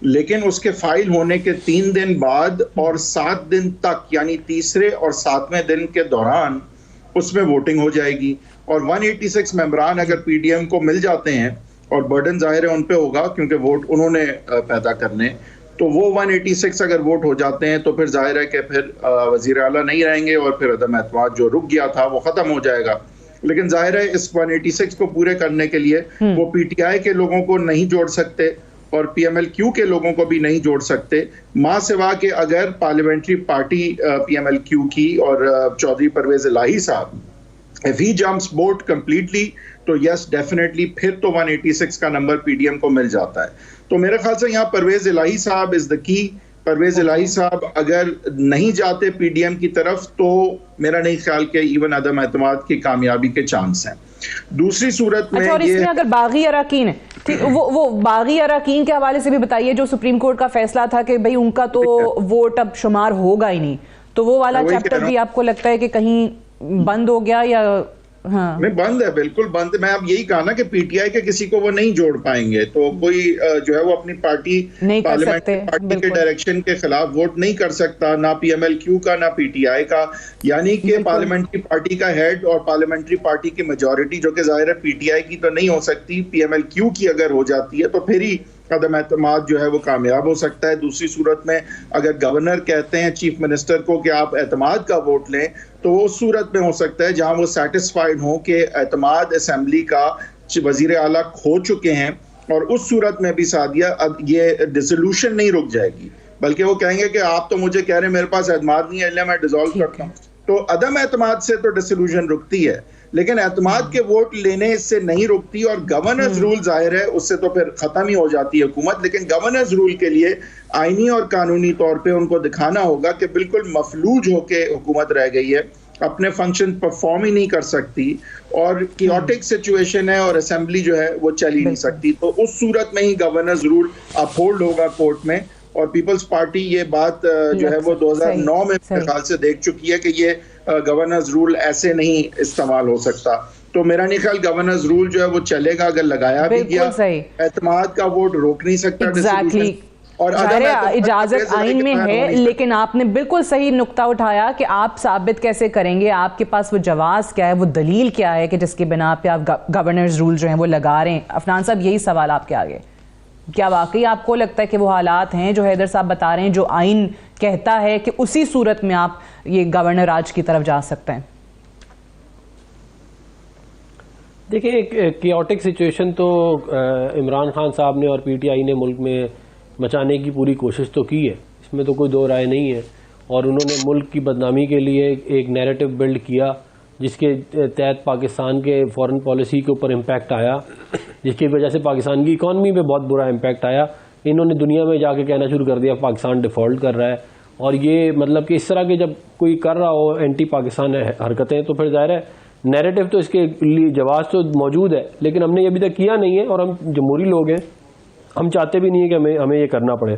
लेकिन उसके फाइल होने के 3 दिन बाद और 7 दिन तक, यानी तीसरे और 7वें दिन के दौरान उसमें वोटिंग हो जाएगी। और 186 मेंबरान अगर पीडीएम को मिल जाते हैं, और बर्डन जाहिर है उन पे होगा क्योंकि वोट उन्होंने पैदा करने, तो वो 186 अगर वोट हो जाते हैं तो फिर जाहिर है कि फिर वजीर आला नहीं रहेंगे और फिर अदम एतमाद जो रुक गया था वो खत्म हो जाएगा। लेकिन जाहिर है इस 186 को पूरे करने के लिए वो पीटीआई के लोगों को नहीं जोड़ सकते और पीएमएलक्यू के लोगों को भी नहीं जोड़ सकते, मां सिवा के अगर पार्लियामेंट्री पार्टी पीएमएलक्यू की और चौधरी परवेज इलाही साहब if he jumps boat completely, तो यस डेफिनेटली फिर तो 186 का नंबर पीडीएम को मिल जाता है। तो मेरे ख्याल से यहाँ परवेज इलाही साहब इज द की। परवेज इलाही साहब अगर नहीं जाते पीडीएम की तरफ तो मेरा नहीं ख्याल कि इवन अदम एतमाद की कामयाबी के चांस हैं। दूसरी सूरत में अच्छा, और इसमें अगर बागी अराकीन है, ठीक, वो बागी अराकीन के हवाले से भी बताइए, जो सुप्रीम कोर्ट का फैसला था कि भाई उनका तो वोट अब शुमार होगा ही नहीं, तो वो वाला चैप्टर भी आपको लगता है कि कहीं बंद हो गया या? हाँ, नहीं, बंद है, बिल्कुल बंद है। मैं अब यही कहा ना कि पीटीआई के किसी को वो नहीं जोड़ पाएंगे, तो कोई जो है वो अपनी पार्टी पार्लियामेंट्री पार्टी के डायरेक्शन के खिलाफ वोट नहीं कर सकता, ना पीएमएलक्यू का ना पीटीआई का। यानी कि पार्लियामेंट्री पार्टी का हेड और पार्लियामेंट्री पार्टी की मेजोरिटी, जो कि जाहिर है पीटीआई की तो नहीं हो सकती, पीएमएलक्यू की अगर हो जाती है तो फिर ही अदम एतमाद जो है वो कामयाब हो सकता है। दूसरी सूरत में अगर गवर्नर कहते हैं चीफ मिनिस्टर को कि आप एतमाद का वोट लें, तो वो उस सूरत में हो सकता है जहां वो सेटिस्फाइड हो कि एतमाद असेंबली का वजीर आला खो चुके हैं, और उस सूरत में भी सादिया अब ये डिसोल्यूशन नहीं रुक जाएगी, बल्कि वो कहेंगे कि आप तो मुझे कह रहे हैं मेरे पास एतमाद नहीं है इसलिए मैं डिसॉल्व करता हूँ। तो अदम एतमाद से तो डिसोल्यूशन रुकती है, लेकिन एतमाद के वोट लेने से नहीं रुकती। और गवर्नर्स रूल जाहिर है उससे तो फिर खत्म ही हो जाती है हुकूमत, लेकिन गवर्नर्स रूल के लिए आईनी और कानूनी तौर पे उनको दिखाना होगा कि बिल्कुल मफलूज होके हुकूमत रह गई है, अपने फंक्शन परफॉर्म ही नहीं कर सकती और कियोटिक सिचुएशन है और असेंबली जो है वो चल ही नहीं सकती। तो उस सूरत में ही गवर्नर्स रूल अपहोल्ड होगा कोर्ट में। और पीपल्स पार्टी ये बात जो है वो 2009 में मेरे ख्याल से देख चुकी है कि ये गवर्नर्स रूल ऐसे नहीं इस्तेमाल हो सकता। तो मेरा नहीं ख्याल गवर्नर्स रूल जो है वो चलेगा, अगर लगाया भी गया एतमाद का वोट रोक नहीं सकता। एग्जैक्टली। और इजाजत आइन में है, लेकिन आपने बिल्कुल सही नुक्ता उठाया कि आप साबित कैसे करेंगे, आपके पास वो जवाज क्या है, वो दलील क्या है कि जिसकी बिना पे आप गवर्नर्स रूल जो है वो लगा रहे हैं। अफनान साहब, यही सवाल आपके आगे, क्या वाकई आपको लगता है कि वो हालात हैं जो हैदर साहब बता रहे हैं, जो आइन कहता है कि उसी सूरत में आप ये गवर्नर राज की तरफ जा सकते हैं? देखिए, एक कियोटिक सिचुएशन तो इमरान खान साहब ने और पीटीआई ने मुल्क में मचाने की पूरी कोशिश तो की है, इसमें तो कोई दो राय नहीं है। और उन्होंने मुल्क की बदनामी के लिए एक नैरेटिव बिल्ड किया जिसके तहत पाकिस्तान के फॉरेन पॉलिसी के ऊपर इम्पैक्ट आया, जिसकी वजह से पाकिस्तान की इकॉनमी पे बहुत बुरा इम्पैक्ट आया। इन्होंने दुनिया में जाके कहना शुरू कर दिया पाकिस्तान डिफ़ॉल्ट कर रहा है, और ये मतलब कि इस तरह के जब कोई कर रहा हो एंटी पाकिस्तान हरकतें, तो फिर ज़ाहिर है नैरेटिव तो इसके लिए जवाब तो मौजूद है, लेकिन हमने ये अभी तक किया नहीं है। और हम जमहूरी लोग हैं, हम चाहते भी नहीं है कि हमें ये करना पड़े।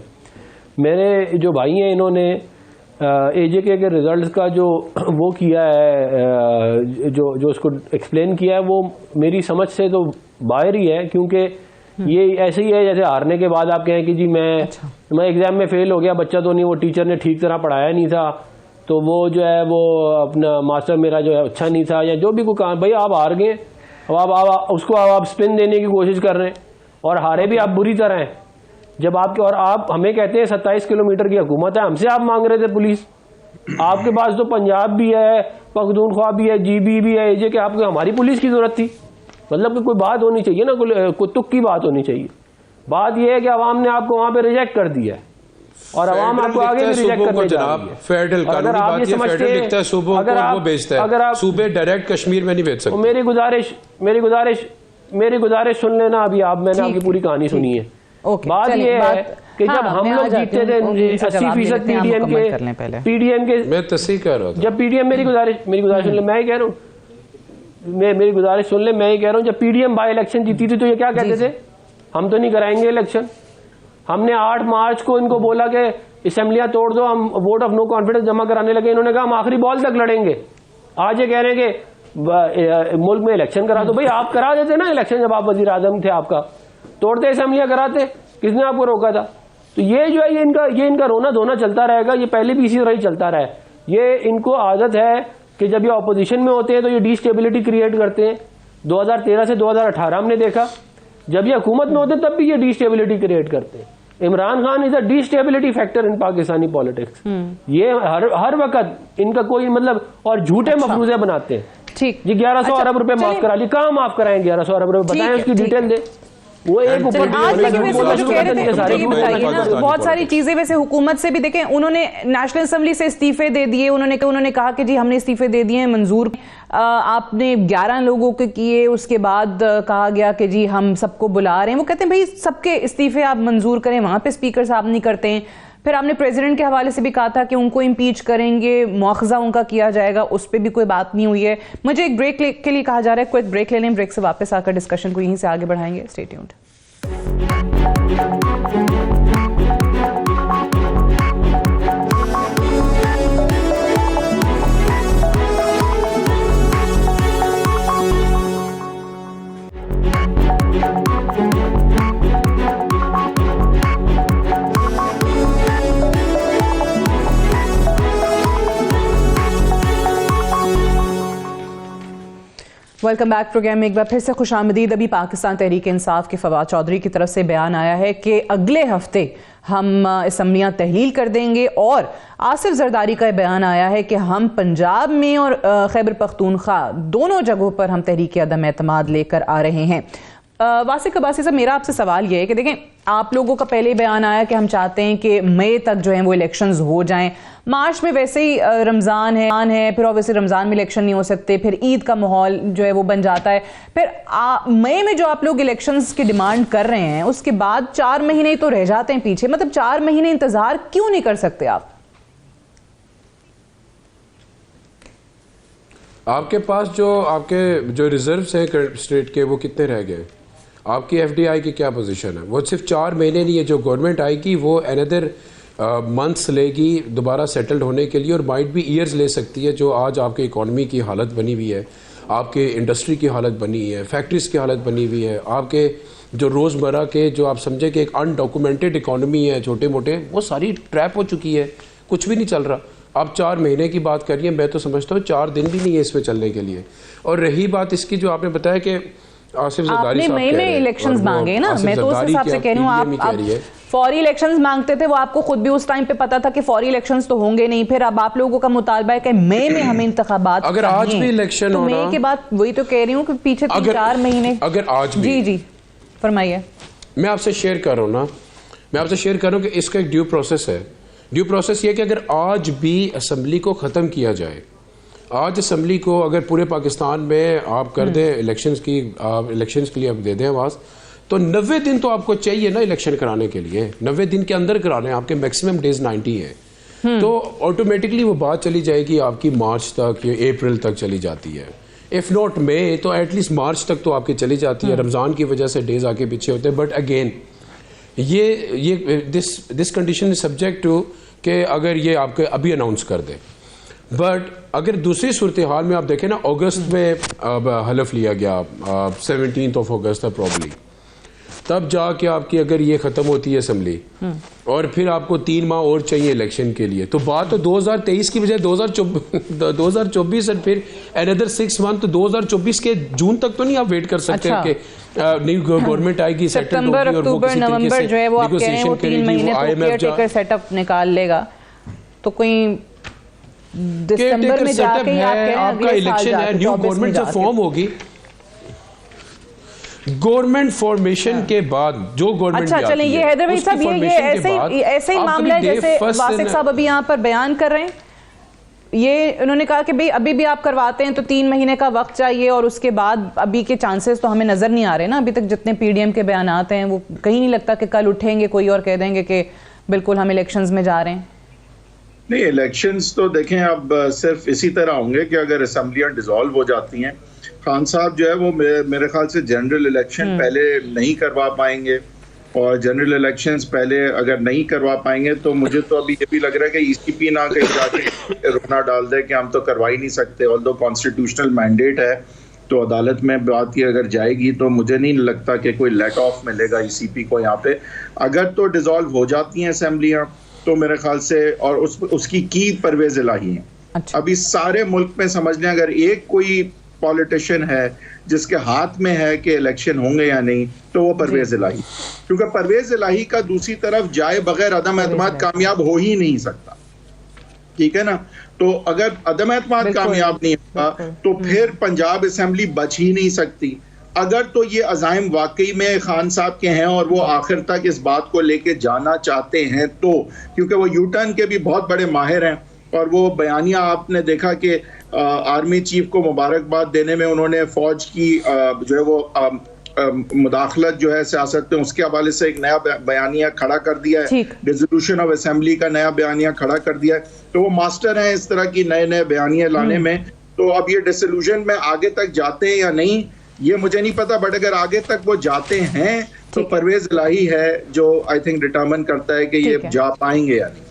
मेरे जो भाई हैं, इन्होंने एजेके के रिजल्ट्स का जो वो किया है, जो उसको एक्सप्लेन किया है, वो मेरी समझ से तो बाहर ही है। क्योंकि ये ऐसे ही है जैसे हारने के बाद आप कहें कि जी मैं एग्जाम में फेल हो गया, बच्चा तो नहीं, वो टीचर ने ठीक तरह पढ़ाया नहीं था, तो वो जो है वो अपना मास्टर मेरा जो है अच्छा नहीं था, या जो भी कोई काम। भाई आप हार गए, अब आप उसको आप स्पिन देने की कोशिश कर रहे हैं, और हारे भी आप बुरी तरह हैं। जब आपके और आप हमें कहते हैं 27 किलोमीटर की हुकूमत है, हमसे आप मांग रहे थे पुलिस। आपके पास तो पंजाब भी है, पख्तूनख्वा भी है, जीबी भी है, एजे के, आपको हमारी पुलिस की जरूरत थी? मतलब कि कोई बात होनी चाहिए ना, कोई तुक की बात होनी चाहिए। बात यह है कि अवाम ने आपको वहां पे रिजेक्ट कर दिया है, और अवाम आपको आगे भी रिजेक्ट करने जा रही है। फेडरल कानूनी बात ये फेडरल लिखता है, सूबों को वो भेजता है, अगर आप सूबे डायरेक्ट कश्मीर में नहीं भेज सकते। मेरी गुजारिश सुन लेना अभी आप, मैंने आपकी पूरी कहानी सुनी है। बात यह है कि जब हम लोग जीते थे 80% पीडीएम के, मैं तस्दीक कर रहा था, जब पीडीएम, मेरी गुजारिश सुन ले, मैं ही कह रहा हूँ, मेरी गुजारिश सुन ले, मैं ही कह रहा हूँ, जब पीडीएम बाई इलेक्शन जीती थी तो ये क्या कहते थे, हम तो नहीं कराएंगे इलेक्शन। हमने 8 मार्च को इनको बोला कि असेंबलियां तोड़ दो, हम वोट ऑफ नो कॉन्फिडेंस जमा कराने लगे। इन्होंने कहा हम आखिरी बॉल तक लड़ेंगे। आज ये कह रहे हैं कि मुल्क में इलेक्शन करा दो। भाई आप करा देते ना इलेक्शन, जब आप वजीर आजम थे आपका, तोड़ते असम्बलियाँ कराते, किसने आपको रोका था? तो ये जो है ये इनका रोना धोना चलता रहेगा, ये पहले भी इसी तरह ही चलता रहा है। ये इनको आदत है कि जब ये ऑपोजिशन में होते हैं तो ये डिस्टेबिलिटी क्रिएट करते हैं। 2013 से 2018 हमने देखा, जब ये हुकूमत में होते तब भी ये डिस्टेबिलिटी क्रिएट करते हैं। Imran Khan is a destability factor in Pakistani politics. ये हर वक्त इनका कोई मतलब, और झूठे मफरूजे बनाते हैं। ठीक, ये 1100 अरब रुपए माफ करा ली, कहाँ माफ कराएं 1100 अरब रुपए? बताएं, उसकी डिटेल दे। वो एक आज लेकिन वैसे वो जो कह रहे थे, मुझे ये बताइए ना, बहुत सारी चीजें वैसे हुकूमत से भी देखें, उन्होंने नेशनल असेंबली से इस्तीफे दे दिए, उन्होंने कहा कि जी हमने इस्तीफे दे दिए हैं, मंजूर। आपने 11 लोगों के किए, उसके बाद कहा गया कि जी हम सबको बुला रहे हैं। वो कहते हैं भाई सबके इस्तीफे आप मंजूर करें, वहां पे स्पीकर साहब नहीं करते हैं। फिर आपने प्रेसिडेंट के हवाले से भी कहा था कि उनको इम्पीच करेंगे, मुआखजा उनका किया जाएगा, उस पर भी कोई बात नहीं हुई है। मुझे एक ब्रेक के लिए कहा जा रहा है, क्विक ब्रेक ले लें, ब्रेक से वापस आकर डिस्कशन को यहीं से आगे बढ़ाएंगे। Stay tuned. Welcome back. Programme में एक बार फिर से खुशामदीद। अभी पाकिस्तान तहरीक इंसाफ के फवाद चौधरी की तरफ से बयान आया है कि अगले हफ्ते हम असम्बलियाँ तहलील कर देंगे, और आसिफ जरदारी का बयान आया है कि हम पंजाब में और खैबर पख्तूनख्वा दोनों जगहों पर हम तहरीक अदम एतमाद लेकर आ रहे हैं। वासिक अब्बासी साहब, मेरा आपसे सवाल यह है कि देखें, आप लोगों का पहले बयान आया कि हम चाहते हैं कि मई तक जो है वो इलेक्शंस हो जाएं। मार्च में वैसे ही रमज़ान है, फिर ऑब्वियसली रमज़ान में इलेक्शन नहीं हो सकते, फिर ईद का माहौल जो है वो बन जाता है। फिर मई में जो आप लोग इलेक्शंस की डिमांड कर रहे हैं, उसके बाद 4 महीने ही तो रह जाते हैं पीछे। मतलब 4 महीने इंतजार क्यों नहीं कर सकते आप? आपके पास जो रिजर्व्स हैं स्टेट के, वो कितने रह गए? आपकी एफडीआई की क्या पोजीशन है? वो सिर्फ 4 महीने नहीं है। जो गवर्नमेंट आएगी वो अनदर मंथ्स लेगी दोबारा सेटल्ड होने के लिए, और माइट भी ईयर्स ले सकती है। जो आज आपकी इकॉनमी की हालत बनी हुई है, आपके इंडस्ट्री की हालत बनी हुई है, फैक्ट्रीज की हालत बनी हुई है, आपके जो रोज़मर्रा के जो आप समझे कि एक अनडॉक्यूमेंटेड इकॉनमी है, छोटे मोटे, वो सारी ट्रैप हो चुकी है, कुछ भी नहीं चल रहा। आप 4 महीने की बात करिए, मैं तो समझता हूँ 4 दिन भी नहीं है इसमें चलने के लिए। और रही बात इसकी जो आपने बताया कि आसिफ जरदारी आपने मई में इलेक्शंस मांगे ना, मैं तो उस हिसाब से कह रही हूँ, आप फौरी इलेक्शंस मांगते थे, वो आपको खुद भी उस टाइम पे पता था कि फौरी इलेक्शंस तो होंगे नहीं। फिर अब आप लोगों का मुतालबा है कि मई में हमें इंतखाबात, अगर आज भी इलेक्शन तो मई के बाद, वही तो कह रही हूँ कि पीछे 3-4 महीने, अगर आज भी, जी फरमाइए। मैं आपसे शेयर कर रहा हूँ ना, मैं आपसे शेयर कर रहा हूँ कि इसका एक ड्यू प्रोसेस है। ड्यू प्रोसेस ये कि अगर आज भी असम्बली को ख़त्म किया जाए, आज असम्बली को अगर पूरे पाकिस्तान में आप कर दें इलेक्शंस के लिए आप दे दें आवाज़, तो 90 दिन तो आपको चाहिए ना इलेक्शन कराने के लिए। 90 दिन के अंदर कराने, आपके मैक्सिमम डेज 90 है, तो ऑटोमेटिकली वो बात चली जाएगी आपकी मार्च तक या अप्रैल तक चली जाती है। इफ़ नॉट मई तो एटलीस्ट मार्च तक तो आपकी चली जाती है। रमज़ान की वजह से डेज आके पीछे होते हैं। But again this condition is subject to कि अगर ये आपके अभी अनाउंस कर दें। बट अगर दूसरी सूरत हाल में आप देखें ना, अगस्त में अब हलफ लिया गया, 17 अगस्त प्रॉब्ली, तब जाके आपकी अगर ये ख़त्म होती है असम्बली, और फिर आपको 3 माह और चाहिए इलेक्शन के लिए, तो बात तो 2023 की बजाय 2024 और फिर अनदर 6 मंथ, तो 2024 के जून तक तो नहीं आप वेट कर सकते कि न्यू गवर्नमेंट आएगी, सितंबर, अक्टूबर, नवंबर जो है वो आप कह रहे हैं वो 3 महीने तो केयरटेकर सेटअप निकाल लेगा। तो कोई दिसंबर में जाके ही आप कह रहे हैं आपका इलेक्शन है, न्यू गवर्नमेंट जब फॉर्म होगी, गवर्नमेंट फॉर्मेशन के बाद जो गवर्नमेंट, अच्छा चलें, ये हैदर भाई साहब, ये ऐसे ही मामला है जैसे वासिक साहब अभी यहाँ पर बयान कर रहे हैं। ये उन्होंने कहा कि भाई अभी भी आप करवाते हैं तो 3 महीने का वक्त चाहिए, और उसके बाद अभी के चांसेस तो हमें नजर नहीं आ रहे ना। अभी तक जितने पीडीएम के बयान आते हैं वो कहीं नहीं लगता कि कल उठेंगे कोई और कह देंगे कि बिल्कुल हम इलेक्शंस में जा रहे हैं। नहीं, इलेक्शंस तो देखें अब सिर्फ इसी तरह होंगे कि अगर असम्बलियां डिसॉल्व हो जाती हैं, खान साहब जो है वो मेरे ख्याल से जनरल इलेक्शन पहले नहीं करवा पाएंगे, और जनरल इलेक्शंस पहले अगर नहीं करवा पाएंगे तो मुझे तो अभी ये भी लग रहा है कि ईसीपी ना कहीं जाके रोना डाल दे कि हम तो करवा ही नहीं सकते, ऑल्दो कॉन्स्टिट्यूशनल मैंडेट है तो अदालत में बात ये अगर जाएगी तो मुझे नहीं लगता कि कोई लेट ऑफ मिलेगा ईसीपी को यहाँ पे। अगर तो डिसॉल्व हो जाती हैं असेंबलियाँ तो मेरे ख्याल से, और उसकी की परवेज इलाही है। अच्छा। अभी सारे मुल्क में समझ लें अगर एक कोई पॉलिटिशियन है जिसके हाथ में है कि इलेक्शन होंगे या नहीं तो वो परवेज इलाही, क्योंकि परवेज इलाही का दूसरी तरफ जाए बगैर अदम एतमाद कामयाब हो ही नहीं सकता, ठीक है ना। तो अगर अदम एतमाद कामयाब नहीं होगा तो फिर पंजाब असेंबली बच ही नहीं सकती। अगर तो ये अज़ाइम वाकई में खान साहब के हैं और वो आखिर तक इस बात को लेके जाना चाहते हैं तो, क्योंकि वो यू टर्न के भी बहुत बड़े माहिर हैं और वो बयानिया आपने देखा कि आर्मी चीफ को मुबारकबाद देने में उन्होंने फौज की जो है वो मुदाखलत जो है सियासत में उसके हवाले से एक नया बयानिया खड़ा कर दिया है, डिसोल्यूशन ऑफ असेंबली का नया बयानिया खड़ा कर दिया है। तो वो मास्टर हैं इस तरह की नए नए बयानिया लाने में। तो अब ये डिसोल्यूशन में आगे तक जाते हैं या नहीं ये मुझे नहीं पता, बट अगर आगे तक वो जाते हैं तो परवेज इलाही है जो आई थिंक डिटरमिन करता है कि ये जा पाएंगे या नहीं।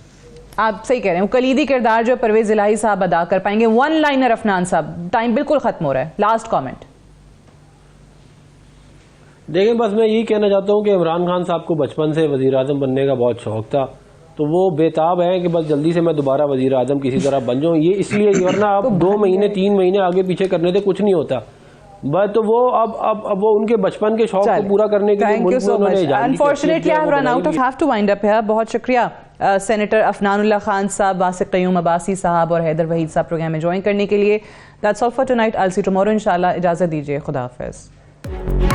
आप सही कह रहे हैं, वो कलीदी किरदार जो परवेज इलाही साहब अदा कर पाएंगे। वन लाइनर अफनान साहब, टाइम बिल्कुल खत्म हो रहा है, लास्ट कमेंट। देखिए बस मैं यही कहना चाहता हूँ कि इमरान खान साहब को बचपन से वज़ीर आज़म बनने का बहुत शौक था, तो वो बेताब है कि बस जल्दी से मैं दोबारा वज़ीर आज़म किसी तरह बन जाऊँ। ये इसलिए, वरना आप 2 महीने 3 महीने आगे पीछे करने से कुछ नहीं होता। बस तो वो अब वो उनके बचपन के शौक को पूरा करने के लिए मुल्क में उन्होंने unfortunately I have run out of, have to wind up here. बहुत शुक्रिया सेनेटर अफनानुल्लाह खान साहब, वासिक क़य्यूम अब्बासी साहब और हैदर वहीद साहब प्रोग्राम में ज्वाइन करने के लिए। That's all for tonight, I will see you tomorrow इंशाल्लाह। इजाज़त दीजिए, खुदा हाफ़िज़।